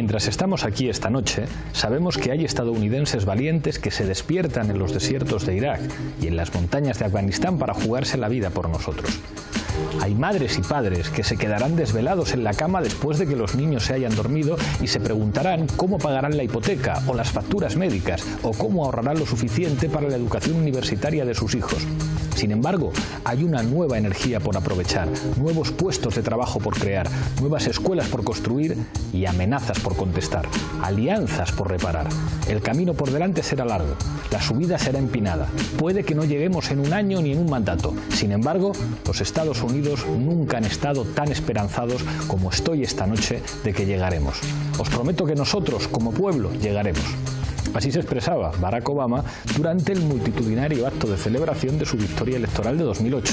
Mientras estamos aquí esta noche, sabemos que hay estadounidenses valientes que se despiertan en los desiertos de Irak y en las montañas de Afganistán para jugarse la vida por nosotros. Hay madres y padres que se quedarán desvelados en la cama después de que los niños se hayan dormido y se preguntarán cómo pagarán la hipoteca o las facturas médicas o cómo ahorrarán lo suficiente para la educación universitaria de sus hijos. Sin embargo, hay una nueva energía por aprovechar, nuevos puestos de trabajo por crear, nuevas escuelas por construir y amenazas por contestar, alianzas por reparar. El camino por delante será largo, la subida será empinada. Puede que no lleguemos en un año ni en un mandato. Sin embargo, los Estados Unidos nunca han estado tan esperanzados como estoy esta noche de que llegaremos. Os prometo que nosotros, como pueblo, llegaremos. Así se expresaba Barack Obama durante el multitudinario acto de celebración de su victoria electoral de 2008.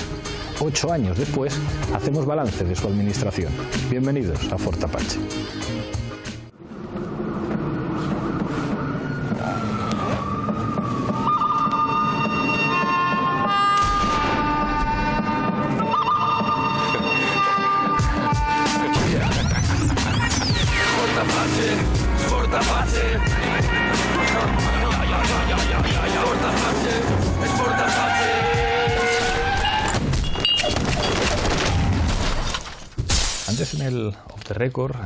8 años después, hacemos balance de su administración. Bienvenidos a Fort Apache. Antes en el Off the Record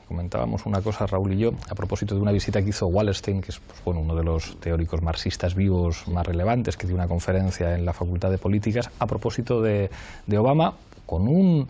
comentábamos una cosa, Raúl y yo, a propósito de una visita que hizo Wallerstein, que es uno de los teóricos marxistas vivos más relevantes, que dio una conferencia en la Facultad de Políticas, a propósito de Obama, con un,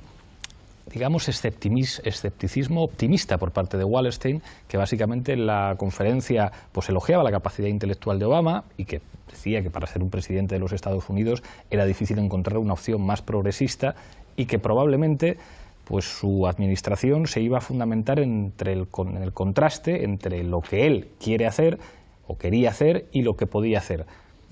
digamos, escepticismo optimista por parte de Wallerstein, que básicamente en la conferencia pues elogiaba la capacidad intelectual de Obama y que decía que para ser un presidente de los Estados Unidos era difícil encontrar una opción más progresista y que probablemente pues su administración se iba a fundamentar en el contraste entre lo que él quiere hacer o quería hacer y lo que podía hacer.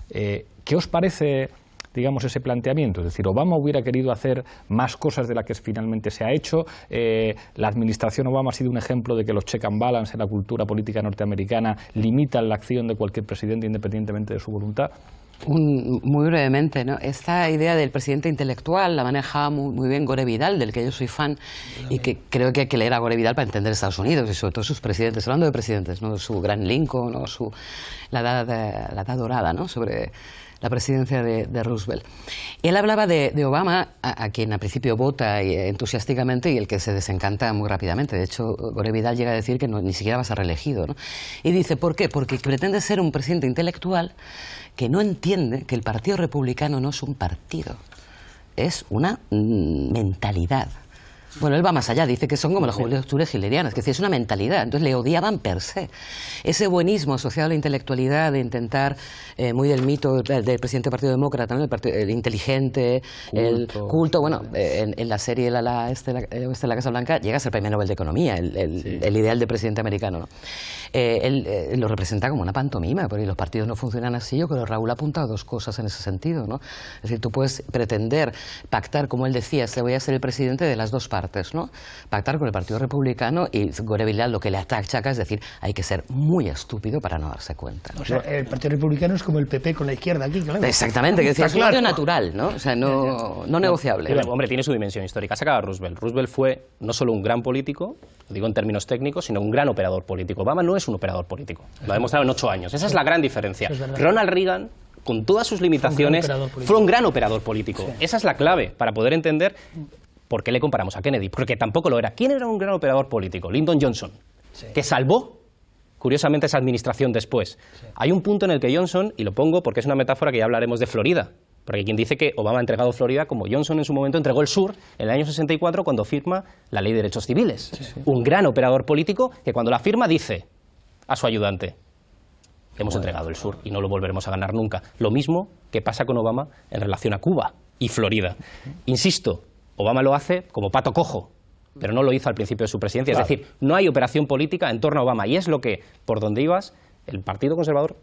¿Qué os parece, digamos, ese planteamiento? Es decir, Obama hubiera querido hacer más cosas de las que finalmente se ha hecho. La administración Obama ha sido un ejemplo de que los check and balance en la cultura política norteamericana limitan la acción de cualquier presidente independientemente de su voluntad. Muy brevemente, ¿no? Esta idea del presidente intelectual la maneja muy bien Gore Vidal, del que yo soy fan, y que creo que hay que leer a Gore Vidal para entender Estados Unidos y sobre todo sus presidentes, hablando de presidentes, ¿no? Su gran Lincoln o la edad dorada, ¿no? Sobre la presidencia de Roosevelt. Él hablaba de Obama, a quien al principio vota entusiásticamente y el que se desencanta muy rápidamente. De hecho, Gore Vidal llega a decir que ni siquiera va a ser reelegido, ¿no? Y dice, ¿por qué? Porque pretende ser un presidente intelectual que no entiende que el Partido Republicano no es un partido, es una mentalidad. Bueno, él va más allá, dice que son como las juventudes hitlerianas, que es una mentalidad, entonces le odiaban per se. Ese buenismo asociado a la intelectualidad de intentar, muy del mito del presidente del Partido Demócrata, ¿no? El inteligente, el culto, bueno, en la serie la Casa Blanca llega a ser premio Nobel de Economía, el ideal de presidente americano, ¿no? Él lo representa como una pantomima, porque los partidos no funcionan así. Yo creo que Raúl ha apuntado dos cosas en ese sentido, ¿no? Es decir, tú puedes pretender pactar, como él decía, voy a ser el presidente de las dos partes, ¿no? Pactar con el Partido Republicano, y Gore Vidal lo que le achaca es decir, hay que ser muy estúpido para no darse cuenta. O sea, el Partido Republicano es como el PP con la izquierda aquí, claro. Exactamente, que es un odio natural, ¿no? O sea, no negociable. Pero, hombre, tiene su dimensión histórica. Sacaba a Roosevelt. Roosevelt fue no solo un gran político, lo digo en términos técnicos, sino un gran operador político. Obama no es un operador político. Lo ha demostrado en 8 años. Esa es la gran diferencia. Ronald Reagan, con todas sus limitaciones, fue un gran operador político. Sí. Esa es la clave para poder entender por qué le comparamos a Kennedy, porque tampoco lo era. ¿Quién era un gran operador político? Lyndon Johnson, que salvó, curiosamente, esa administración después. Sí. Hay un punto en el que Johnson, y lo pongo porque es una metáfora que ya hablaremos de Florida, porque hay quien dice que Obama ha entregado Florida como Johnson en su momento entregó el sur en el año 64 cuando firma la Ley de Derechos Civiles. Sí, sí. Un gran operador político que cuando la firma dice a su ayudante, hemos entregado el sur y no lo volveremos a ganar nunca. Lo mismo que pasa con Obama en relación a Cuba y Florida. Insisto, Obama lo hace como pato cojo, pero no lo hizo al principio de su presidencia. Claro. Es decir, no hay operación política en torno a Obama, y es lo que, por donde ibas, el Partido Conservador,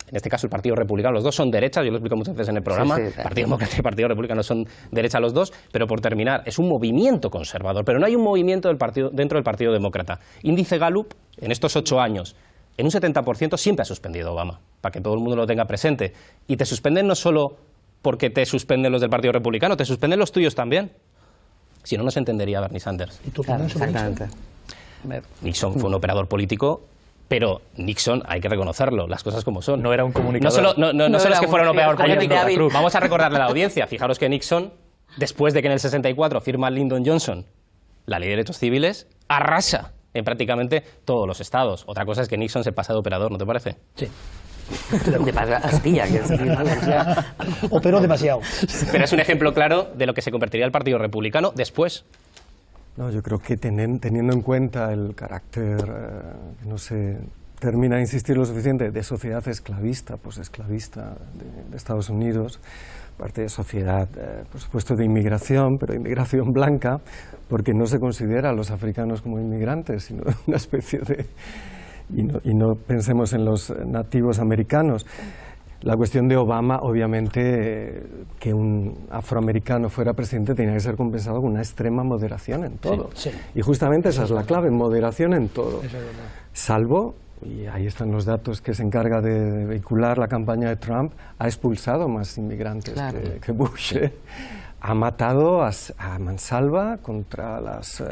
en este caso el Partido Republicano, los dos son derechas, yo lo explico muchas veces en el programa, Partido Demócrata y Partido Republicano son derechas los dos, pero por terminar, es un movimiento conservador, pero no hay un movimiento dentro del Partido Demócrata. Índice Gallup, en estos 8 años, en un 70% siempre ha suspendido a Obama, para que todo el mundo lo tenga presente. Y te suspenden no solo porque te suspenden los del Partido Republicano, te suspenden los tuyos también. Si no, no se entendería Bernie Sanders. ¿Y tu opinión sobre eso? Nixon fue un operador político, pero Nixon, hay que reconocerlo, las cosas como son. No era un comunicador. No solo es que fuera un operador político. hábil. Vamos a recordarle a la audiencia. Fijaros que Nixon, después de que en el 64 firma Lyndon Johnson la ley de derechos civiles, arrasa en prácticamente todos los estados. Otra cosa es que Nixon se pasa de operador, ¿no te parece? Sí. De astilla, que Operó demasiado. Pero es un ejemplo claro de lo que se convertiría el Partido Republicano después. No, yo creo que teniendo en cuenta el carácter, no se termina de insistir lo suficiente, de sociedad esclavista, pues esclavista de Estados Unidos, parte de sociedad, por supuesto, de inmigración, pero inmigración blanca, porque no se considera a los africanos como inmigrantes, sino una especie de... Y no pensemos en los nativos americanos. La cuestión de Obama, obviamente, que un afroamericano fuera presidente tenía que ser compensado con una extrema moderación en todo. Sí, sí. Y justamente esa es la clave, moderación en todo. Eso es verdad. Salvo, y ahí están los datos que se encarga de vehicular la campaña de Trump, ha expulsado más inmigrantes que Bush. Ha matado a mansalva contra las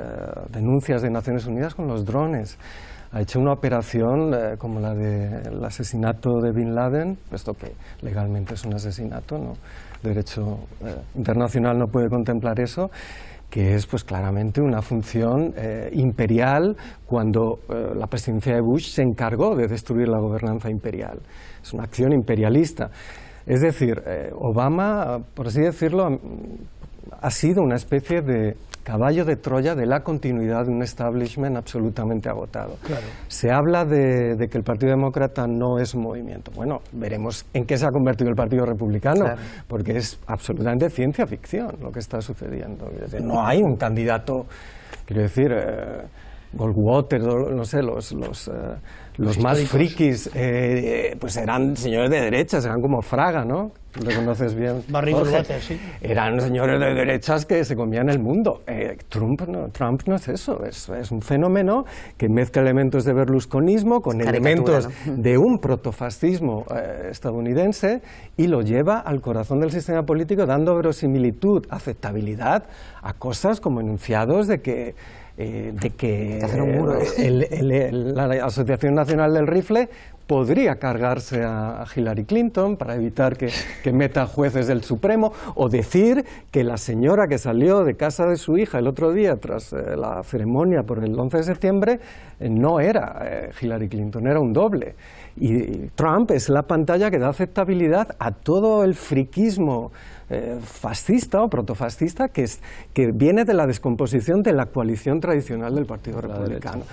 denuncias de Naciones Unidas con los drones. Ha hecho una operación como la del asesinato de Bin Laden, puesto que legalmente es un asesinato, ¿no? Derecho internacional no puede contemplar eso, que es pues claramente una función imperial cuando la presidencia de Bush se encargó de destruir la gobernanza imperial. Es una acción imperialista. Es decir, Obama, por así decirlo, ha sido una especie de caballo de Troya de la continuidad de un establishment absolutamente agotado. Claro. Se habla de que el Partido Demócrata no es un movimiento. Bueno, veremos en qué se ha convertido el Partido Republicano, porque es absolutamente ciencia ficción lo que está sucediendo. Es decir, no hay un candidato, quiero decir, Goldwater, no sé, los más frikis, pues eran señores de derechas, eran como Fraga, ¿no? Lo conoces bien, Barry Jorge. Goldwater, sí. Eran señores de derechas que se comían el mundo. Trump no es eso, es un fenómeno que mezcla elementos de berlusconismo con elementos de un protofascismo estadounidense y lo lleva al corazón del sistema político, dando verosimilitud, aceptabilidad a cosas como enunciados de que la Asociación Nacional del Rifle podría cargarse a Hillary Clinton para evitar que meta jueces del Supremo, o decir que la señora que salió de casa de su hija el otro día tras la ceremonia por el 11 de septiembre no era Hillary Clinton, era un doble. Y Trump es la pantalla que da aceptabilidad a todo el friquismo fascista o protofascista que viene de la descomposición de la coalición tradicional del Partido Republicano.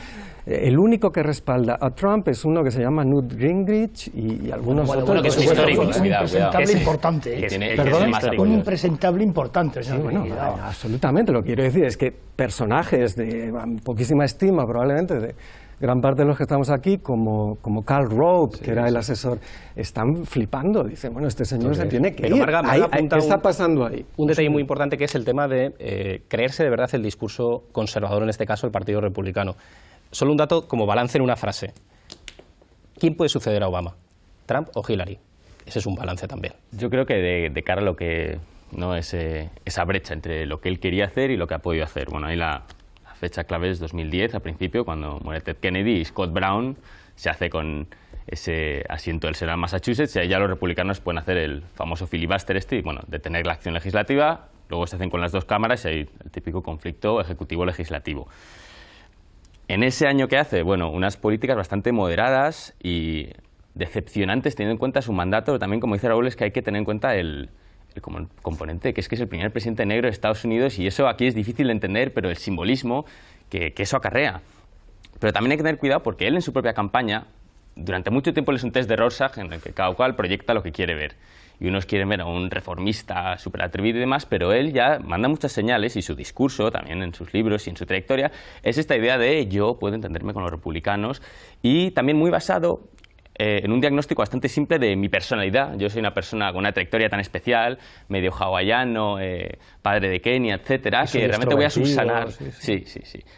El único que respalda a Trump es uno que se llama Newt Gingrich y algunos otros. Bueno, que es un histórico. Un impresentable importante. Un impresentable importante. Sí, bueno, absolutamente. Lo que quiero decir es que personajes de poquísima estima, probablemente, de gran parte de los que estamos aquí, como Karl Rove, que era el asesor, están flipando. Dicen, bueno, este señor se tiene que ir. ¿Qué está pasando ahí? Un detalle muy importante que es el tema de creerse de verdad el discurso conservador, en este caso el Partido Republicano. Solo un dato como balance en una frase. ¿Quién puede suceder a Obama? ¿Trump o Hillary? Ese es un balance también. Yo creo que de cara a lo que no es esa brecha entre lo que él quería hacer y lo que ha podido hacer. Bueno, ahí la fecha clave es 2010, al principio, cuando muere Ted Kennedy y Scott Brown se hace con ese asiento del Senado de Massachusetts, y ahí ya los republicanos pueden hacer el famoso filibuster y, bueno, detener la acción legislativa, luego se hacen con las dos cámaras y hay el típico conflicto ejecutivo-legislativo. En ese año que hace, bueno, unas políticas bastante moderadas y decepcionantes teniendo en cuenta su mandato, pero también, como dice Raúl, es que hay que tener en cuenta el componente que es el primer presidente negro de Estados Unidos, y eso aquí es difícil de entender, pero el simbolismo que eso acarrea. Pero también hay que tener cuidado porque él en su propia campaña, durante mucho tiempo le es un test de Rorschach en el que cada cual proyecta lo que quiere ver. Y unos quieren ver a un reformista súper atrevido y demás, pero él ya manda muchas señales, y su discurso, también en sus libros y en su trayectoria, es esta idea de yo puedo entenderme con los republicanos, y también muy basado en un diagnóstico bastante simple de mi personalidad. Yo soy una persona con una trayectoria tan especial, medio hawaiano, padre de Kenia, etcétera, que realmente voy a subsanar. Sí.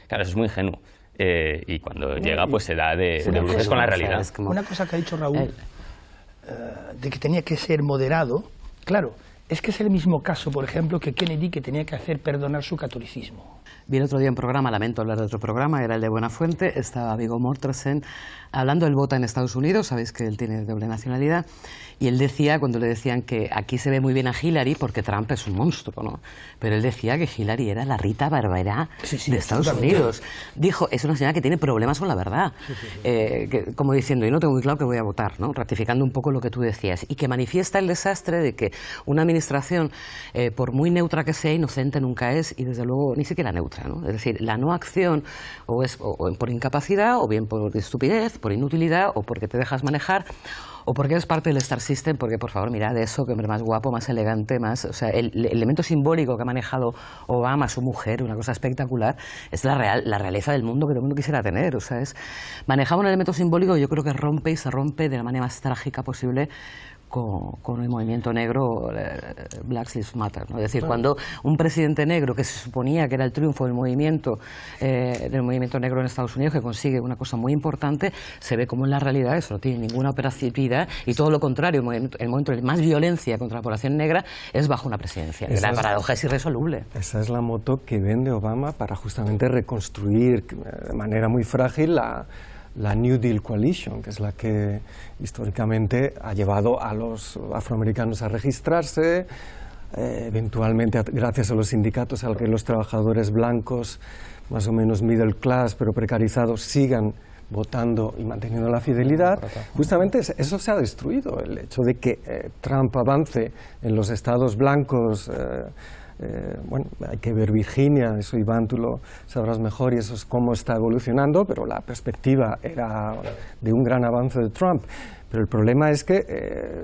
Claro, eso es muy ingenuo. Y cuando llega, pues se da de bruces con la realidad. Una cosa que ha dicho Raúl, de que tenía que ser moderado, claro, Es que es el mismo caso, por ejemplo, que Kennedy, que tenía que hacer perdonar su catolicismo. Vi el otro día un programa, lamento hablar de otro programa, era el de Buenafuente, estaba Viggo Mortensen hablando, él vota en Estados Unidos, sabéis que él tiene doble nacionalidad, y él decía, cuando le decían que aquí se ve muy bien a Hillary porque Trump es un monstruo, ¿no? Pero él decía que Hillary era la Rita Barberá de Estados Unidos. Dijo, es una señora que tiene problemas con la verdad, que, como diciendo, yo no tengo muy claro que voy a votar, ¿no? Ratificando un poco lo que tú decías, y que manifiesta el desastre de que una administración, por muy neutra que sea, inocente nunca es, y desde luego ni siquiera neutra, ¿no? Es decir, la no acción o es por incapacidad, o bien por estupidez, por inutilidad, o porque te dejas manejar, o porque eres parte del Star System, porque por favor mirad eso, que hombre más guapo, más elegante, más, o sea, el elemento simbólico que ha manejado Obama, su mujer, una cosa espectacular, es la realeza del mundo que todo el mundo quisiera tener, o sea, manejaba un elemento simbólico que yo creo que rompe y se rompe de la manera más trágica posible con el movimiento negro, Black Lives Matter, ¿no? Es decir, cuando un presidente negro, que se suponía que era el triunfo del movimiento negro en Estados Unidos, que consigue una cosa muy importante, se ve como en la realidad eso no tiene ninguna operatividad, y todo lo contrario, el momento de más violencia contra la población negra es bajo una presidencia. La paradoja es irresoluble. Esa es la moto que vende Obama para justamente reconstruir de manera muy frágil la New Deal Coalition, que es la que históricamente ha llevado a los afroamericanos a registrarse, eventualmente gracias a los sindicatos, a que los trabajadores blancos, más o menos middle class, pero precarizados, sigan votando y manteniendo la fidelidad. Justamente eso se ha destruido, el hecho de que Trump avance en los estados blancos. Bueno, hay que ver Virginia, eso Iván tú lo sabrás mejor, y eso es cómo está evolucionando, pero la perspectiva era de un gran avance de Trump. Pero el problema es que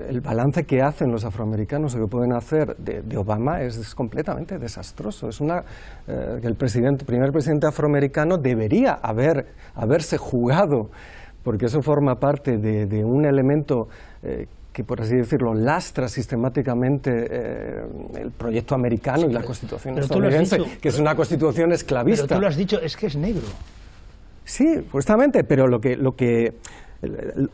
el balance que hacen los afroamericanos o que pueden hacer de Obama es completamente desastroso. Es que el primer presidente afroamericano debería haberse jugado, porque eso forma parte de un elemento que, por así decirlo, lastra sistemáticamente el proyecto americano y la Constitución estadounidense, que es una constitución esclavista. Pero tú lo has dicho, es que es negro. Sí, justamente, pero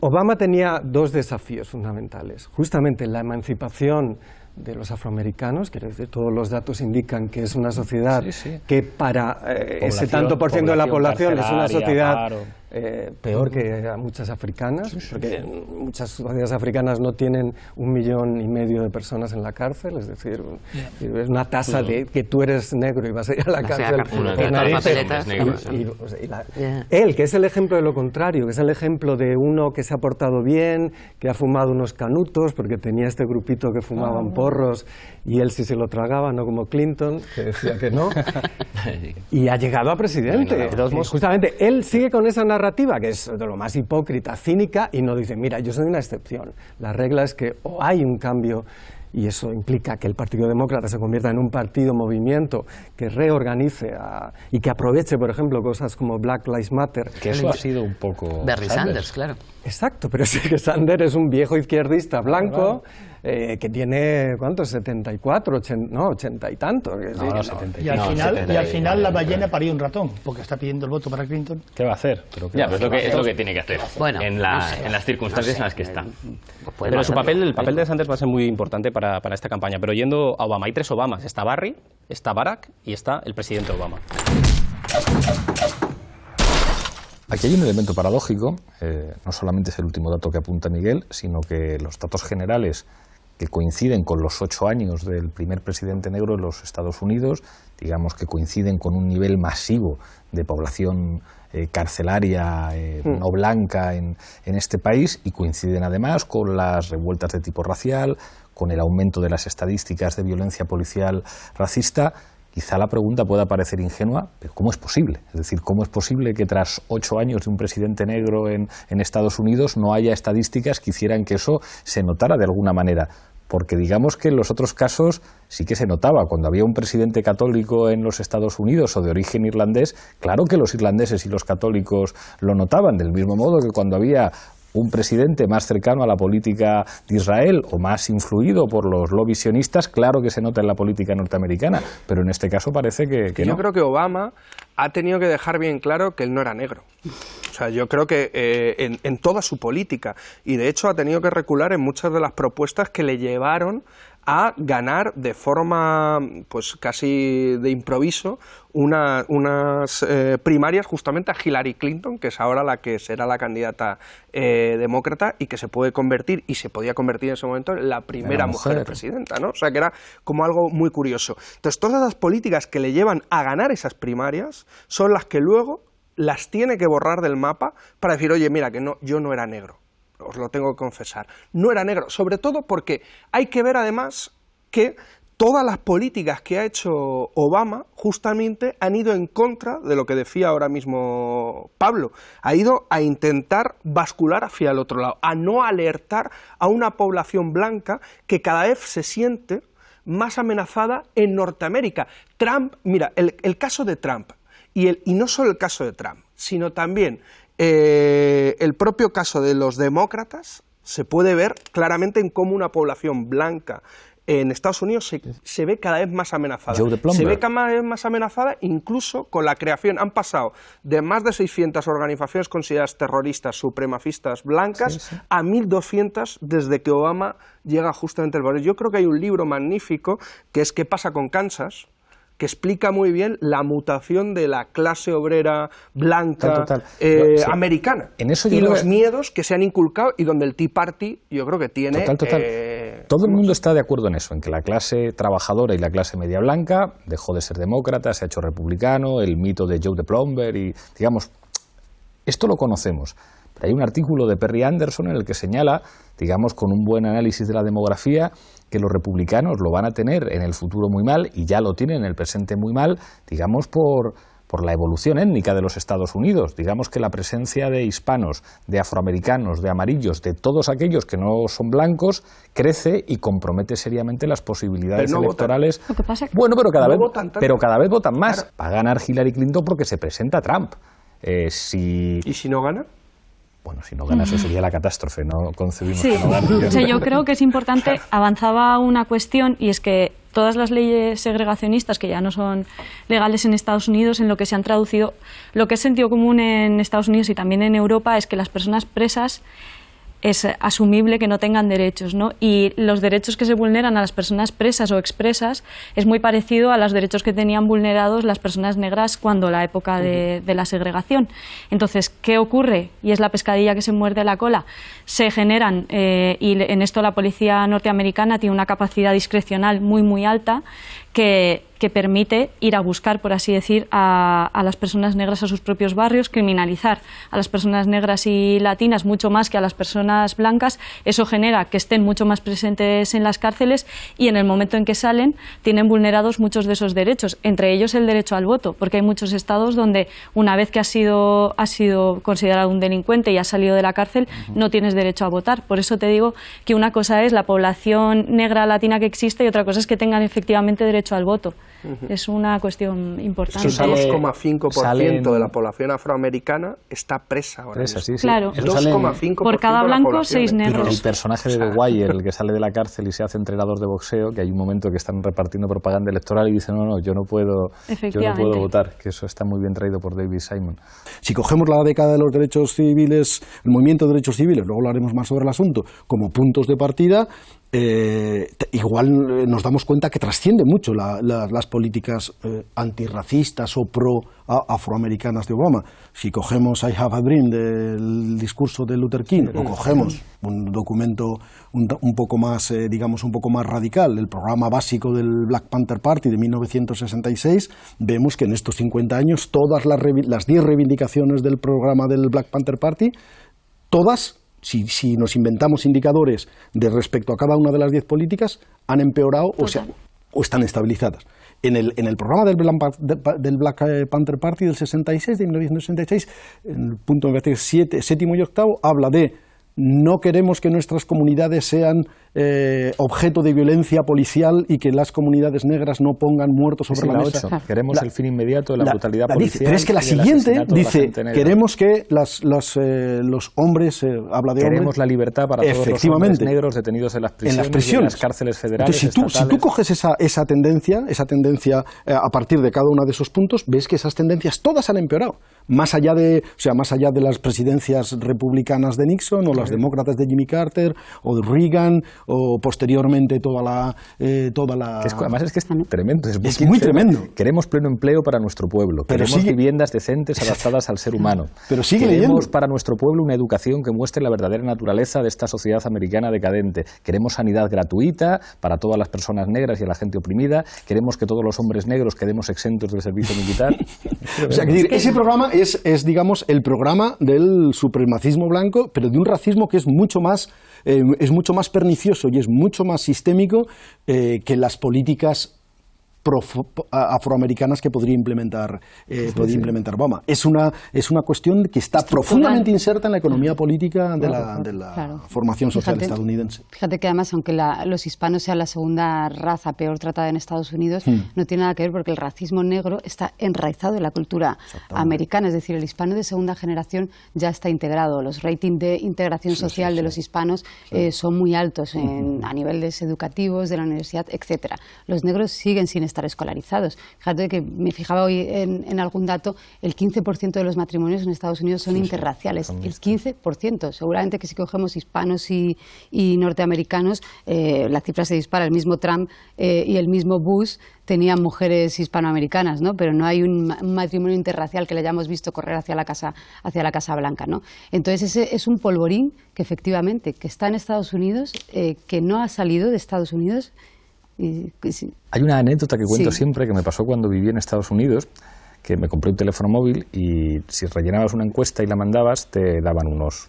Obama tenía dos desafíos fundamentales. Justamente la emancipación de los afroamericanos, quiero decir, todos los datos indican que es una sociedad que para ese tanto por ciento de la población es una sociedad peor que a muchas africanas, porque muchas sociedades africanas no tienen 1,5 millones de personas en la cárcel, es decir, es una tasa de que tú eres negro y vas a ir a la cárcel. Él, que es el ejemplo de lo contrario, que es el ejemplo de uno que se ha portado bien, que ha fumado unos canutos, porque tenía este grupito que fumaban porros, y él sí se lo tragaba, no como Clinton, que decía que no, y ha llegado a presidente. Justamente, él sigue con esa narrativa, que es de lo más hipócrita, cínica, y no dice, mira, yo soy una excepción. La regla es que o hay un cambio, y eso implica que el Partido Demócrata se convierta en un movimiento que reorganice y que aproveche, por ejemplo, cosas como Black Lives Matter. Que eso ha sido un poco... Bernie Sanders, claro. Exacto, pero sí que Sanders es un viejo izquierdista blanco, que tiene, ¿cuántos? 74, 80 y tantos. Y al final la ballena parió un ratón, porque está pidiendo el voto para Clinton. ¿Qué va a hacer? Es lo que tiene que hacer, bueno, en las circunstancias en las que está. Pero el papel de Sanders va a ser muy importante para esta campaña. Pero yendo a Obama, hay 3 Obamas. Está Barry, está Barack y está el presidente Obama. Aquí hay un elemento paradójico, no solamente es el último dato que apunta Miguel, sino que los datos generales que coinciden con los 8 años del primer presidente negro en los Estados Unidos, digamos que coinciden con un nivel masivo de población carcelaria no blanca en este país, y coinciden además con las revueltas de tipo racial, con el aumento de las estadísticas de violencia policial racista. Quizá la pregunta pueda parecer ingenua, pero ¿cómo es posible? Es decir, ¿cómo es posible que tras 8 años de un presidente negro en Estados Unidos no haya estadísticas que hicieran que eso se notara de alguna manera? Porque digamos que en los otros casos sí que se notaba. Cuando había un presidente católico en los Estados Unidos o de origen irlandés, claro que los irlandeses y los católicos lo notaban, del mismo modo que cuando había un presidente más cercano a la política de Israel o más influido por los lobbies sionistas, claro que se nota en la política norteamericana, pero en este caso parece que no. Yo creo que Obama ha tenido que dejar bien claro que él no era negro. O sea, yo creo que en toda su política, y de hecho ha tenido que recular en muchas de las propuestas que le llevaron a ganar de forma pues casi de improviso unas primarias justamente a Hillary Clinton, que es ahora la que será la candidata demócrata y que se puede convertir, y se podía convertir en ese momento, en la primera mujer presidenta, ¿no? O sea, que era como algo muy curioso. Entonces, todas esas políticas que le llevan a ganar esas primarias son las que luego las tiene que borrar del mapa para decir, oye, mira, que no, yo no era negro. Os lo tengo que confesar, no era negro, sobre todo porque hay que ver además que todas las políticas que ha hecho Obama justamente han ido en contra de lo que decía ahora mismo Pablo, ha ido a intentar bascular hacia el otro lado, a no alertar a una población blanca que cada vez se siente más amenazada en Norteamérica. Trump, mira, el caso de Trump, y no solo el caso de Trump, sino también el propio caso de los demócratas se puede ver claramente en cómo una población blanca en Estados Unidos se ve cada vez más amenazada. Se ve cada vez más amenazada incluso con la creación. Han pasado de más de 600 organizaciones consideradas terroristas supremacistas blancas a 1.200 desde que Obama llega justamente al poder. Yo creo que hay un libro magnífico que es ¿Qué pasa con Kansas?, que explica muy bien la mutación de la clase obrera blanca americana y los miedos que se han inculcado y donde el Tea Party yo creo que tiene... Todo el mundo está de acuerdo en eso, en que la clase trabajadora y la clase media blanca dejó de ser demócrata, se ha hecho republicano, el mito de Joe the Plumber y, digamos, esto lo conocemos. Pero hay un artículo de Perry Anderson en el que señala, digamos, con un buen análisis de la demografía, que los republicanos lo van a tener en el futuro muy mal, y ya lo tienen en el presente muy mal, digamos, por la evolución étnica de los Estados Unidos. Digamos que la presencia de hispanos, de afroamericanos, de amarillos, de todos aquellos que no son blancos, crece y compromete seriamente las posibilidades electorales. Lo que pasa que bueno, pero cada vez votan más. Claro. Va a ganar Hillary Clinton porque se presenta Trump. ¿Y si no gana? Bueno, si no gana, eso sería la catástrofe, no concebimos que no gane. O sea, yo creo que es importante, avanzaba una cuestión, y es que todas las leyes segregacionistas que ya no son legales en Estados Unidos, en lo que se han traducido, lo que es sentido común en Estados Unidos y también en Europa, es que las personas presas es asumible que no tengan derechos, ¿no? Y los derechos que se vulneran a las personas presas o expresas es muy parecido a los derechos que tenían vulnerados las personas negras cuando la época de la segregación. Entonces, ¿qué ocurre? Y es la pescadilla que se muerde la cola. Se generan, y en esto la policía norteamericana tiene una capacidad discrecional muy, muy alta, que permite ir a buscar, por así decir, a las personas negras a sus propios barrios, criminalizar a las personas negras y latinas mucho más que a las personas blancas. Eso genera que estén mucho más presentes en las cárceles y en el momento en que salen tienen vulnerados muchos de esos derechos, entre ellos el derecho al voto, porque hay muchos estados donde una vez que has sido considerado un delincuente y has salido de la cárcel, no tienes derecho a votar. Por eso te digo que una cosa es la población negra latina que existe y otra cosa es que tengan efectivamente derecho al voto. Es una cuestión importante. El 2,5% de la población afroamericana está presa ahora mismo. Sí. Claro. 2,5% por cada blanco, 6 negros. Pero el personaje de The Wire, el que sale de la cárcel y se hace entrenador de boxeo, que hay un momento que están repartiendo propaganda electoral y dice no, yo no puedo votar, que eso está muy bien traído por David Simon. Si cogemos la década de los derechos civiles, el movimiento de derechos civiles, luego hablaremos más sobre el asunto, como puntos de partida, igual nos damos cuenta que trasciende mucho las políticas antirracistas o pro-afroamericanas de Obama. Si cogemos I Have a Dream del discurso de Luther King, o cogemos un documento un poco más, digamos, un poco más radical, el programa básico del Black Panther Party de 1966, vemos que en estos 50 años todas las 10 reivindicaciones del programa del Black Panther Party, todas, si nos inventamos indicadores de respecto a cada una de las 10 políticas, han empeorado o están estabilizadas. En el programa del Black Panther Party del 66, de 1966, en el punto séptimo y octavo, habla de no queremos que nuestras comunidades sean objeto de violencia policial y que las comunidades negras no pongan muertos sobre la mesa. Queremos el fin inmediato de la brutalidad policial. Pero es que la siguiente dice, queremos que los hombres, habla de queremos hombres, la libertad para todos los hombres negros detenidos en las prisiones. Y en las cárceles federales. Entonces, si tú coges esa tendencia a partir de cada uno de esos puntos, ves que esas tendencias todas han empeorado. Más allá de las presidencias republicanas de Nixon o las demócratas de Jimmy Carter o de Reagan o posteriormente toda la... Además es que es tremendo. Es muy tremendo. Queremos pleno empleo para nuestro pueblo. Pero queremos viviendas decentes adaptadas al ser humano. Pero sigue Queremos leyendo. para nuestro pueblo una educación que muestre la verdadera naturaleza de esta sociedad americana decadente. Queremos sanidad gratuita para todas las personas negras y a la gente oprimida. Queremos que todos los hombres negros quedemos exentos del servicio militar. O sea, ese programa es, digamos, el programa del supremacismo blanco, pero de un racismo que es mucho más pernicioso y es mucho más sistémico que las políticas afroamericanas que podría implementar Obama. Es una cuestión que está profundamente inserta en la economía política de la formación social estadounidense. Fíjate que además, aunque los hispanos sean la segunda raza peor tratada en Estados Unidos, no tiene nada que ver porque el racismo negro está enraizado en la cultura americana. Es decir, el hispano de segunda generación ya está integrado. Los ratings de integración social de los hispanos son muy altos a niveles educativos, de la universidad, etcétera. Los negros siguen sin estar escolarizados. Fíjate que me fijaba hoy en algún dato, el 15% de los matrimonios en Estados Unidos son interraciales. El 15%. Seguramente que si cogemos hispanos y norteamericanos, la cifra se dispara. El mismo Trump y el mismo Bush tenían mujeres hispanoamericanas, ¿no? Pero no hay un matrimonio interracial que le hayamos visto correr hacia la Casa Blanca, ¿no? Entonces ese es un polvorín que efectivamente que está en Estados Unidos, que no ha salido de Estados Unidos. Hay una anécdota que cuento siempre que me pasó cuando viví en Estados Unidos, que me compré un teléfono móvil y si rellenabas una encuesta y la mandabas te daban unos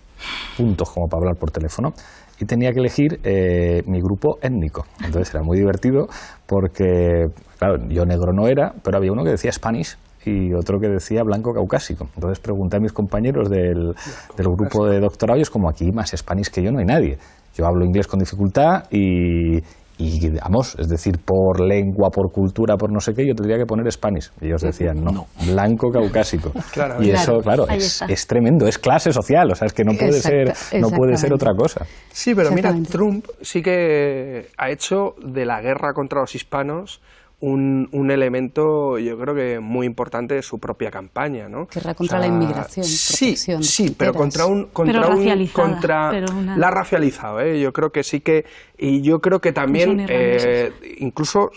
puntos como para hablar por teléfono y tenía que elegir mi grupo étnico. Entonces era muy divertido porque, claro, yo negro no era, pero había uno que decía Spanish y otro que decía blanco caucásico. Entonces pregunté a mis compañeros del grupo de doctorado y es como aquí más Spanish que yo no hay nadie. Yo hablo inglés con dificultad y vamos, es decir, por lengua, por cultura, por no sé qué, yo tendría que poner Spanish. Y ellos decían, no, blanco caucásico. Y eso, claro, es tremendo, es clase social, o sea, es que no puede ser otra cosa. Sí, pero mira, Trump sí que ha hecho de la guerra contra los hispanos un elemento, yo creo que muy importante de su propia campaña, ¿no? Guerra contra la inmigración. Sí, pero la ha racializado, ¿eh? Yo creo que sí que, y yo creo que también, incluso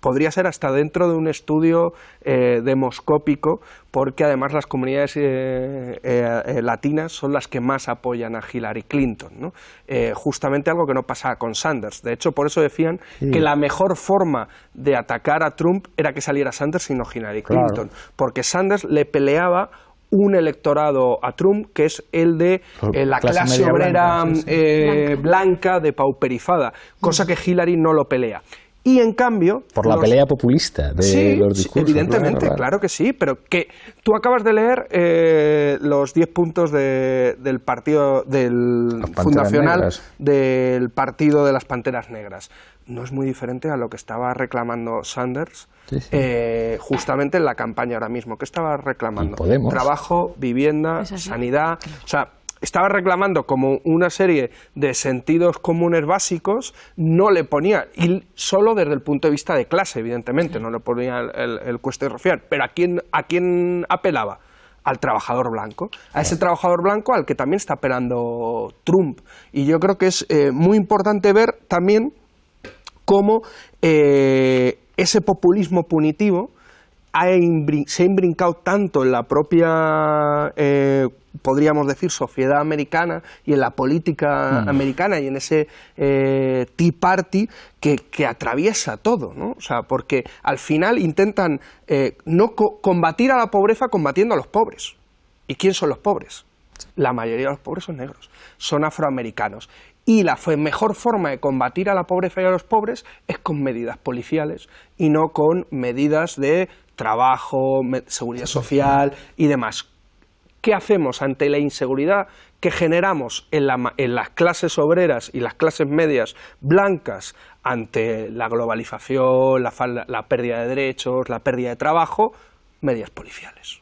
podría ser hasta dentro de un estudio demoscópico, porque además las comunidades latinas son las que más apoyan a Hillary Clinton, ¿no? Justamente algo que no pasaba con Sanders. De hecho, por eso decían que la mejor forma de atacar a Trump era que saliera Sanders y no Hillary Clinton, porque Sanders le peleaba un electorado a Trump que es el de la clase obrera blanca, depauperizada, cosa que Hillary no lo pelea. Y en cambio... Por la pelea populista de los discursos. Evidentemente, claro que sí, pero que tú acabas de leer los 10 puntos del partido fundacional del Partido de las Panteras Negras. No es muy diferente a lo que estaba reclamando Sanders justamente en la campaña ahora mismo. ¿Qué estaba reclamando? Trabajo, vivienda, sanidad... O sea, estaba reclamando como una serie de sentidos comunes básicos, no le ponía, y solo desde el punto de vista de clase, evidentemente, no le ponía el cuestión racial, pero ¿a quién apelaba? Al trabajador blanco, a ese trabajador blanco al que también está apelando Trump. Y yo creo que es muy importante ver también cómo ese populismo punitivo se ha imbrincado tanto en la propia, podríamos decir, sociedad americana y en la política americana y en ese Tea Party que atraviesa todo, ¿no? O sea, porque al final intentan no combatir a la pobreza combatiendo a los pobres. ¿Y quién son los pobres? La mayoría de los pobres son negros, son afroamericanos. Y la mejor forma de combatir a la pobreza y a los pobres es con medidas policiales y no con medidas de trabajo, seguridad social y demás. ¿Qué hacemos ante la inseguridad que generamos en las clases obreras y las clases medias blancas ante la globalización, la pérdida de derechos, la pérdida de trabajo? Medidas policiales.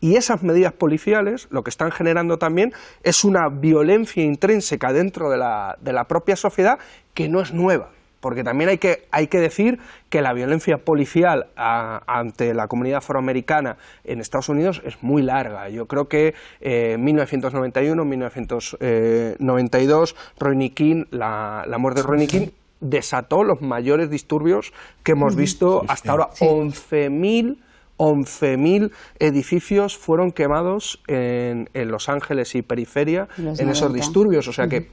Y esas medidas policiales lo que están generando también es una violencia intrínseca dentro de la propia sociedad que no es nueva. porque también hay que decir que la violencia policial ante la comunidad afroamericana en Estados Unidos es muy larga. Yo creo que 1991, 1992, Rodney King, la muerte de Rodney King desató los mayores disturbios que hemos visto hasta ahora. 11.000 edificios fueron quemados en Los Ángeles y periferia en esos disturbios. O sea que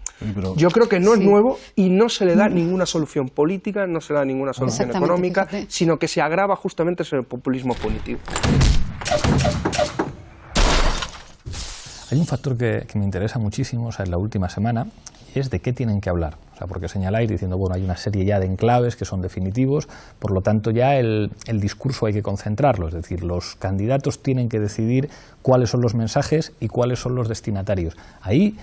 yo creo que no es nuevo y no se le da ninguna solución política, no se le da ninguna solución económica, sino que se agrava justamente sobre el populismo político. Hay un factor que me interesa muchísimo, o sea, en la última semana, y es de qué tienen que hablar. O sea, porque señaláis diciendo, bueno, hay una serie ya de enclaves que son definitivos, por lo tanto ya el discurso hay que concentrarlo, es decir, los candidatos tienen que decidir cuáles son los mensajes y cuáles son los destinatarios. Ahí,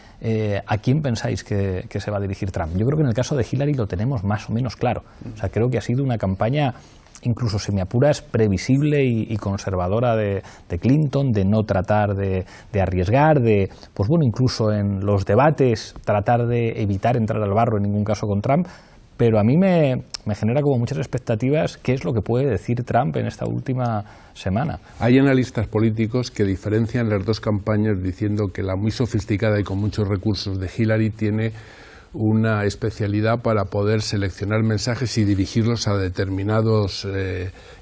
¿a quién pensáis que se va a dirigir Trump? Yo creo que en el caso de Hillary lo tenemos más o menos claro. O sea, creo que ha sido una campaña, incluso si me apuras, previsible y conservadora de Clinton, de no tratar de arriesgar, pues bueno, incluso en los debates tratar de evitar entrar al barro en ningún caso con Trump, pero a mí me genera como muchas expectativas qué es lo que puede decir Trump en esta última semana. Hay analistas políticos que diferencian las dos campañas diciendo que la muy sofisticada y con muchos recursos de Hillary tiene una especialidad para poder seleccionar mensajes y dirigirlos a determinados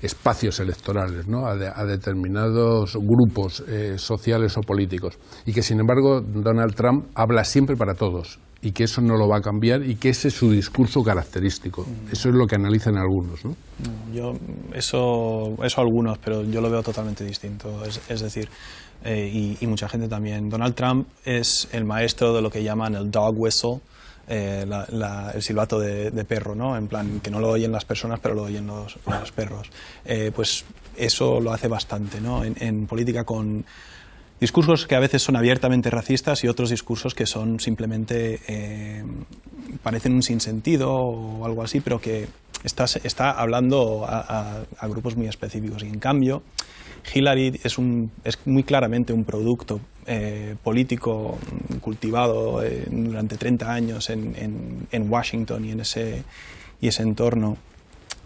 espacios electorales, ¿no? a determinados grupos sociales o políticos, y que sin embargo Donald Trump habla siempre para todos y que eso no lo va a cambiar y que ese es su discurso característico. Eso es lo que analizan algunos, ¿no? Eso algunos, pero yo lo veo totalmente distinto. Es decir, y mucha gente también. Donald Trump es el maestro de lo que llaman el dog whistle, el silbato de perro, ¿no? En plan, que no lo oyen las personas, pero lo oyen los perros. Pues eso lo hace bastante, ¿no? En política, con discursos que a veces son abiertamente racistas y otros discursos que son simplemente parecen un sinsentido o algo así, pero que está hablando a grupos muy específicos. Y en cambio, Hillary es muy claramente un producto político cultivado durante 30 años en Washington y en ese entorno.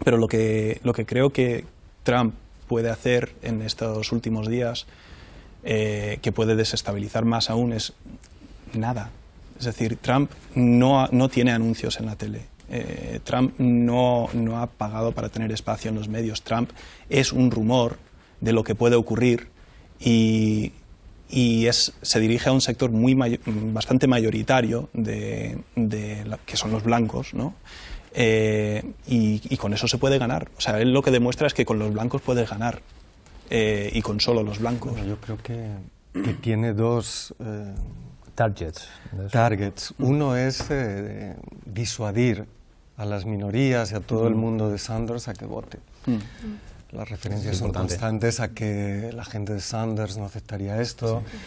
Pero lo que creo que Trump puede hacer en estos últimos días, que puede desestabilizar más aún, es nada. Es decir, Trump no tiene anuncios en la tele. Trump no ha pagado para tener espacio en los medios. Trump es un rumor de lo que puede ocurrir y se dirige a un sector bastante mayoritario que son los blancos, ¿no? Y con eso se puede ganar. O sea, él lo que demuestra es que con los blancos puedes ganar, y con solo los blancos. Bueno, yo creo que tiene dos targets. Uno es disuadir a las minorías y a todo el mundo de Sanders a que vote. Las referencias son constantes a que la gente de Sanders no aceptaría esto. Sí.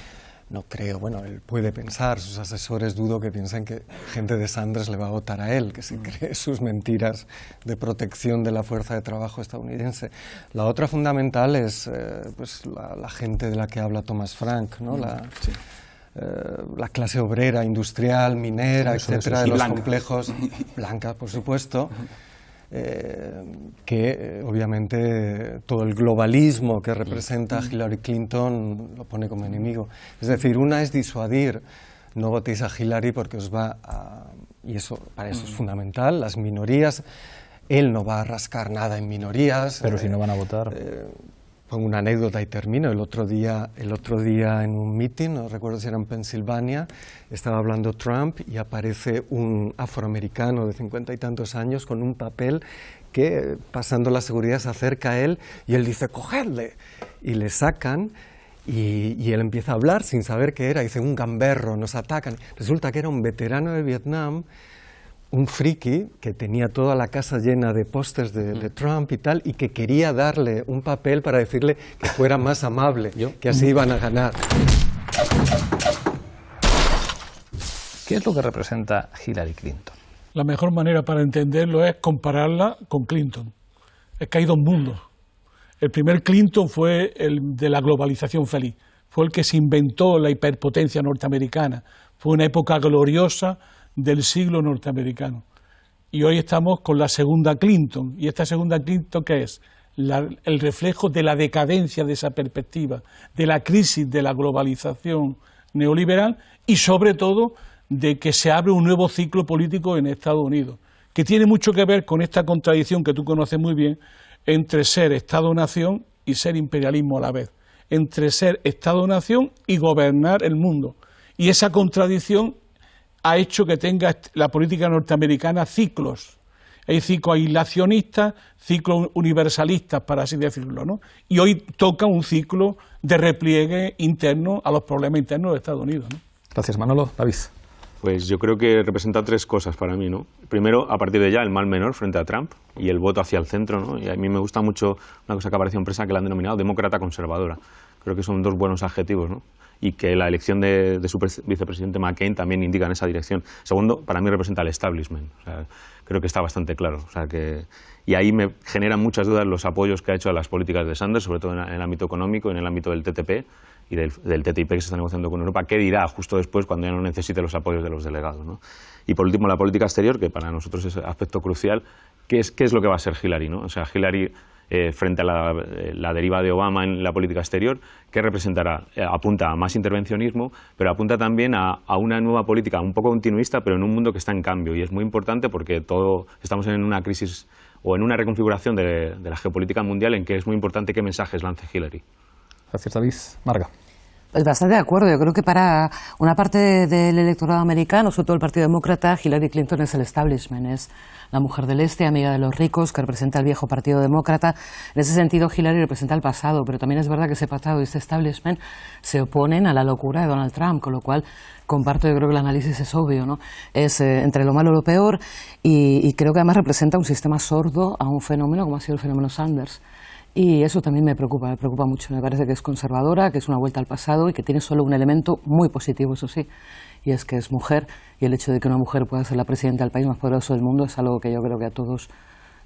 No creo, bueno, él puede pensar, sus asesores dudo que piensen que gente de Sanders le va a votar a él, que se cree sus mentiras de protección de la fuerza de trabajo estadounidense. La otra fundamental es pues la gente de la que habla Thomas Frank, ¿no? La clase obrera, industrial, minera, etcétera, de los complejos, blanca, por supuesto. Que obviamente todo el globalismo que representa Hillary Clinton lo pone como enemigo. Es decir, una es disuadir, no votéis a Hillary porque os va a... Y eso, para eso es fundamental, las minorías, él no va a rascar nada en minorías. Pero si no van a votar... Pongo una anécdota y termino. El otro día en un meeting, no recuerdo si era en Pensilvania, estaba hablando Trump y aparece un afroamericano de 50 y tantos años con un papel que, pasando la seguridad, se acerca a él y él dice, ¡cogedle! Y le sacan y él empieza a hablar sin saber qué era. Dice, un gamberro, nos atacan. Resulta que era un veterano de Vietnam, un friki que tenía toda la casa llena de pósters de Trump y tal, y que quería darle un papel para decirle que fuera más amable, que así iban a ganar. ¿Qué es lo que representa Hillary Clinton? La mejor manera para entenderlo es compararla con Clinton. Es que hay dos mundos. El primer Clinton fue el de la globalización feliz. Fue el que se inventó la hiperpotencia norteamericana. Fue una época gloriosa del siglo norteamericano. y hoy estamos con la segunda Clinton. ¿Y esta segunda Clinton qué es? El reflejo de la decadencia de esa perspectiva, de la crisis de la globalización neoliberal y sobre todo de que se abre un nuevo ciclo político en Estados Unidos, que tiene mucho que ver con esta contradicción que tú conoces muy bien entre ser Estado-nación y ser imperialismo a la vez, entre ser Estado-nación y gobernar el mundo. Y esa contradicción ha hecho que tenga la política norteamericana ciclos. Hay ciclos aislacionistas, ciclos universalistas, para así decirlo, ¿no? Y hoy toca un ciclo de repliegue interno a los problemas internos de Estados Unidos, ¿no? Gracias, Manolo. David. Pues yo creo que representa tres cosas para mí, ¿no? Primero, a partir de ya, el mal menor frente a Trump y el voto hacia el centro, ¿no? Y a mí me gusta mucho una cosa que apareció en prensa que la han denominado demócrata conservadora. Creo que son dos buenos adjetivos, ¿no? Y que la elección de su vicepresidente McCain también indica en esa dirección. Segundo, para mí representa el establishment. O sea, creo que está bastante claro. O sea, y ahí me generan muchas dudas los apoyos que ha hecho a las políticas de Sanders, sobre todo en el ámbito económico, en el ámbito del TTP y del TTIP que se está negociando con Europa. ¿Qué dirá justo después cuando ya no necesite los apoyos de los delegados, ¿no? Y por último, la política exterior, que para nosotros es aspecto crucial. ¿Qué es lo que va a ser Hillary, ¿no? O sea, Hillary, frente a la deriva de Obama en la política exterior, ¿qué representará? Apunta a más intervencionismo, pero apunta también a una nueva política un poco continuista, pero en un mundo que está en cambio. Y es muy importante porque estamos en una crisis o en una reconfiguración de la geopolítica mundial en que es muy importante qué mensajes lance Hillary. Gracias, David. Marga. Pues bastante de acuerdo. Yo creo que para una parte del electorado americano, sobre todo el Partido Demócrata, Hillary Clinton es el establishment, es la mujer del este, amiga de los ricos, que representa el viejo Partido Demócrata. En ese sentido, Hillary representa el pasado, pero también es verdad que ese pasado y ese establishment se oponen a la locura de Donald Trump, con lo cual comparto, yo creo que el análisis es obvio, ¿no? Es entre lo malo y lo peor, y creo que además representa un sistema sordo a un fenómeno como ha sido el fenómeno Sanders. Y eso también me preocupa mucho. Me parece que es conservadora, que es una vuelta al pasado y que tiene solo un elemento muy positivo, eso sí, y es que es mujer, y el hecho de que una mujer pueda ser la presidenta del país más poderoso del mundo es algo que yo creo que a todos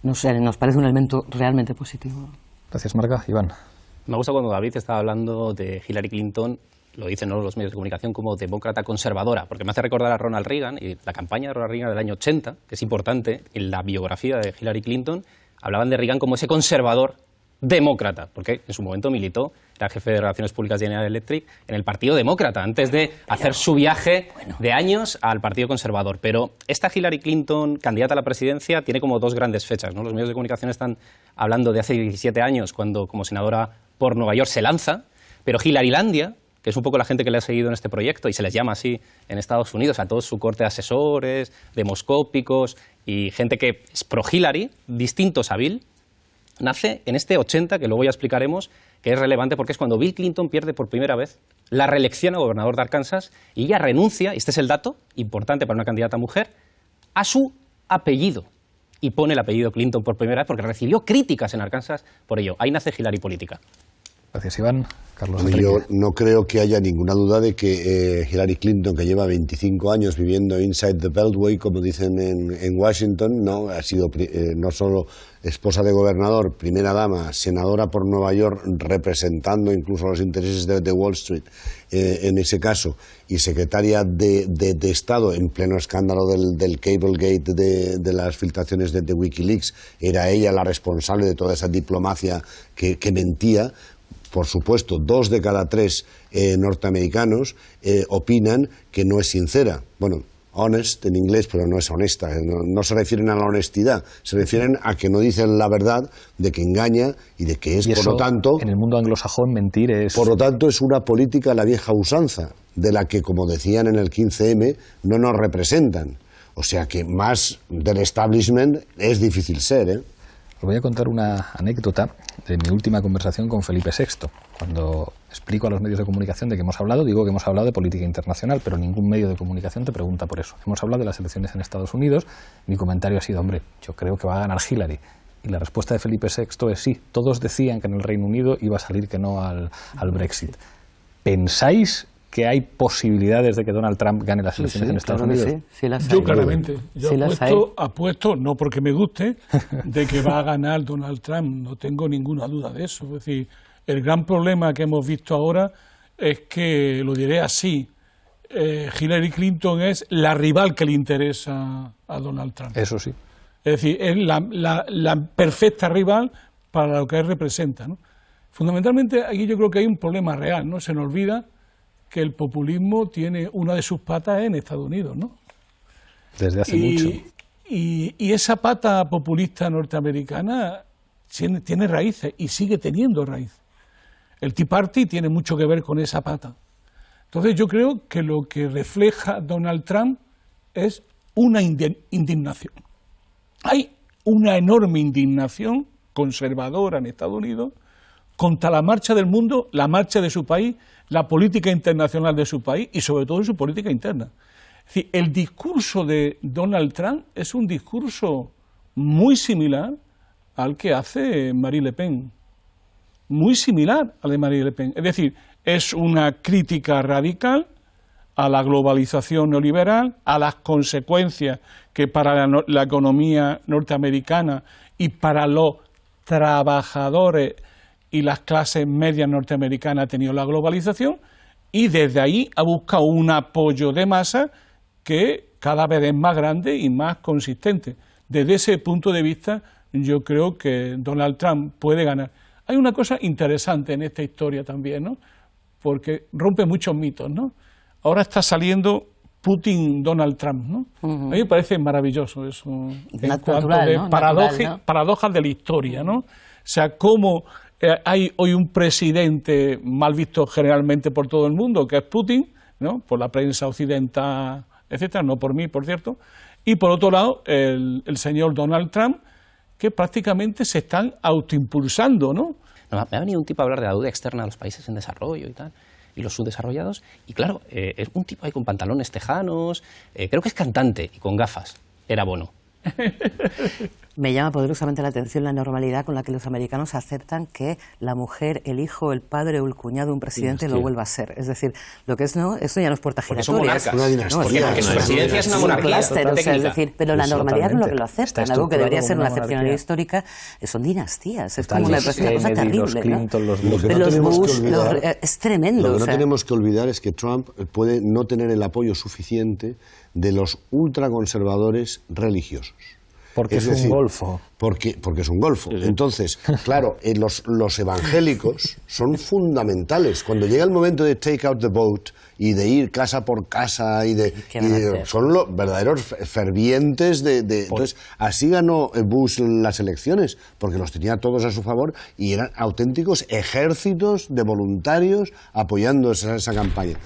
nos parece un elemento realmente positivo. Gracias, Marga. Iván. Me gusta cuando David estaba hablando de Hillary Clinton, lo dicen, ¿no?, los medios de comunicación, como demócrata conservadora, porque me hace recordar a Ronald Reagan y la campaña de Ronald Reagan del año 80, que es importante, en la biografía de Hillary Clinton, hablaban de Reagan como ese conservador demócrata, porque en su momento militó, era jefe de Relaciones Públicas de General Electric, en el Partido Demócrata, antes de hacer su viaje de años al Partido Conservador. Pero esta Hillary Clinton, candidata a la presidencia, tiene como dos grandes fechas, ¿no? Los medios de comunicación están hablando de hace 17 años, cuando como senadora por Nueva York se lanza, pero Hillarylandia, que es un poco la gente que le ha seguido en este proyecto, y se les llama así en Estados Unidos, a todo su corte de asesores, demoscópicos y gente que es pro-Hillary, distintos a Bill, nace en este 80, que luego ya explicaremos, que es relevante porque es cuando Bill Clinton pierde por primera vez la reelección a gobernador de Arkansas y ella renuncia, y este es el dato importante para una candidata mujer, a su apellido. Y pone el apellido Clinton por primera vez porque recibió críticas en Arkansas por ello. Ahí nace Hillary política. Gracias, Iván. Carlos. Yo no creo que haya ninguna duda de que Hillary Clinton, que lleva 25 años viviendo inside the Beltway, como dicen en Washington, no ha sido no solo esposa de gobernador, primera dama, senadora por Nueva York, representando incluso los intereses de Wall Street en ese caso, y secretaria de Estado en pleno escándalo del Cablegate, de las filtraciones de Wikileaks. Era ella la responsable de toda esa diplomacia que mentía. Por supuesto, 2 de cada 3 norteamericanos opinan que no es sincera. Bueno, honest en inglés, pero no es honesta. No se refieren a la honestidad, se refieren a que no dicen la verdad, de que engaña y de que es, por lo tanto... En el mundo anglosajón, mentir es... Por lo tanto, es una política a la vieja usanza, de la que, como decían en el 15M, no nos representan. O sea que más del establishment es difícil ser, ¿eh? Os voy a contar una anécdota de mi última conversación con Felipe VI. Cuando explico a los medios de comunicación de qué hemos hablado, digo que hemos hablado de política internacional, pero ningún medio de comunicación te pregunta por eso. Hemos hablado de las elecciones en Estados Unidos. Mi comentario ha sido, hombre, yo creo que va a ganar Hillary. Y la respuesta de Felipe VI es sí. Todos decían que en el Reino Unido iba a salir que no al Brexit. ¿Pensáis que hay posibilidades de que Donald Trump gane las elecciones en Estados Unidos? Sí, las yo hay. claramente, yo sí apuesto, no porque me guste, de que va a ganar Donald Trump, no tengo ninguna duda de eso. Es decir, el gran problema que hemos visto ahora es que, lo diré así, Hillary Clinton es la rival que le interesa a Donald Trump. Eso sí. Es decir, es la perfecta rival para lo que él representa, ¿no? Fundamentalmente aquí yo creo que hay un problema real, ¿no? Se nos olvida que el populismo tiene una de sus patas en Estados Unidos, ¿no? Desde hace mucho. Y esa pata populista norteamericana tiene raíces y sigue teniendo raíces. El Tea Party tiene mucho que ver con esa pata. Entonces yo creo que lo que refleja Donald Trump es una indignación. Hay una enorme indignación conservadora en Estados Unidos contra la marcha del mundo, la marcha de su país, la política internacional de su país y sobre todo en su política interna. Es decir, el discurso de Donald Trump es un discurso muy similar al que hace Marine Le Pen. Muy similar al de Marine Le Pen. Es decir, es una crítica radical a la globalización neoliberal, a las consecuencias que para la economía norteamericana y para los trabajadores y las clases medias norteamericanas ha tenido la globalización, y desde ahí ha buscado un apoyo de masa que cada vez es más grande y más consistente. Desde ese punto de vista, yo creo que Donald Trump puede ganar. Hay una cosa interesante en esta historia también, ¿no? Porque rompe muchos mitos, ¿no? Ahora está saliendo Putin-Donald Trump, ¿no? A mí me parece maravilloso eso, en cuanto de paradojas de la historia, ¿no? O sea, cómo hay hoy un presidente mal visto generalmente por todo el mundo, que es Putin, ¿no? Por la prensa occidental, etcétera, no por mí, por cierto, y por otro lado, el señor Donald Trump, que prácticamente se están autoimpulsando, ¿no? Me ha venido un tipo a hablar de la deuda externa de los países en desarrollo y tal, y los subdesarrollados, y claro, es un tipo ahí con pantalones tejanos, creo que es cantante y con gafas, era Bono. Me llama poderosamente la atención la normalidad con la que los americanos aceptan que la mujer, el hijo, el padre o el cuñado de un presidente lo vuelva a ser. Es decir, lo que es no, eso ya no es puerta giratoria. Es una dinastía. Porque su presidencia es una monarquía. Es decir, pero la normalidad con lo que lo aceptan, algo que debería ser una excepcionalidad histórica, son dinastías. Es como una cosa terrible. Clinton, los Bush, es tremendo. Lo que no tenemos que olvidar es que Trump puede no tener el apoyo suficiente de los ultraconservadores religiosos. Porque es un golfo. Porque es un golfo. Entonces, claro, los evangélicos son fundamentales. Cuando llega el momento de take out the vote y de ir casa por casa son los verdaderos fervientes de entonces, así ganó Bush las elecciones, porque los tenía todos a su favor y eran auténticos ejércitos de voluntarios apoyando esa campaña.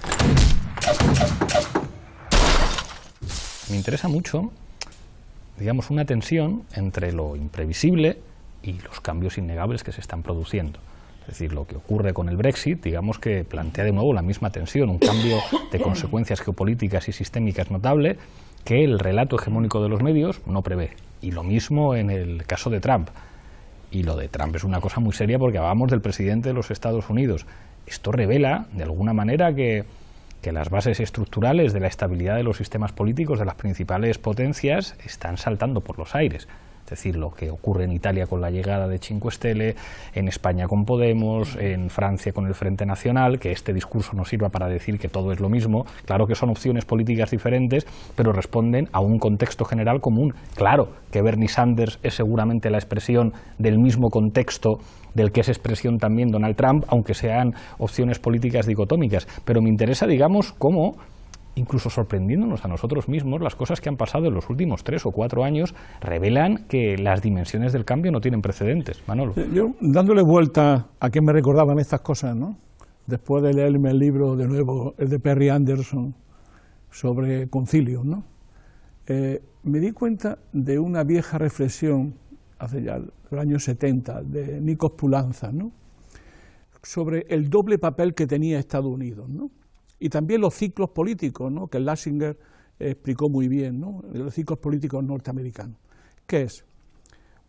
Me interesa mucho, digamos, una tensión entre lo imprevisible y los cambios innegables que se están produciendo. Es decir, lo que ocurre con el Brexit, digamos que plantea de nuevo la misma tensión, un cambio de consecuencias geopolíticas y sistémicas notable que el relato hegemónico de los medios no prevé. Y lo mismo en el caso de Trump. Y lo de Trump es una cosa muy seria porque hablamos del presidente de los Estados Unidos. Esto revela, de alguna manera, que las bases estructurales de la estabilidad de los sistemas políticos de las principales potencias están saltando por los aires. Es decir, lo que ocurre en Italia con la llegada de Cinque Stelle, en España con Podemos, en Francia con el Frente Nacional, que este discurso no sirva para decir que todo es lo mismo. Claro que son opciones políticas diferentes, pero responden a un contexto general común. Claro que Bernie Sanders es seguramente la expresión del mismo contexto del que es expresión también Donald Trump, aunque sean opciones políticas dicotómicas. Pero me interesa, digamos, cómo, incluso sorprendiéndonos a nosotros mismos, las cosas que han pasado en los últimos 3 o 4 años revelan que las dimensiones del cambio no tienen precedentes. Manolo. Yo, dándole vuelta a qué me recordaban estas cosas, ¿no? Después de leerme el libro de nuevo, el de Perry Anderson, sobre concilios, ¿no? Me di cuenta de una vieja reflexión, hace ya el año 70, de Nikos Poulantzas, ¿no? Sobre el doble papel que tenía Estados Unidos, ¿no? Y también los ciclos políticos, ¿no? Que Lassinger explicó muy bien, ¿no? Los ciclos políticos norteamericanos. ¿Qué es?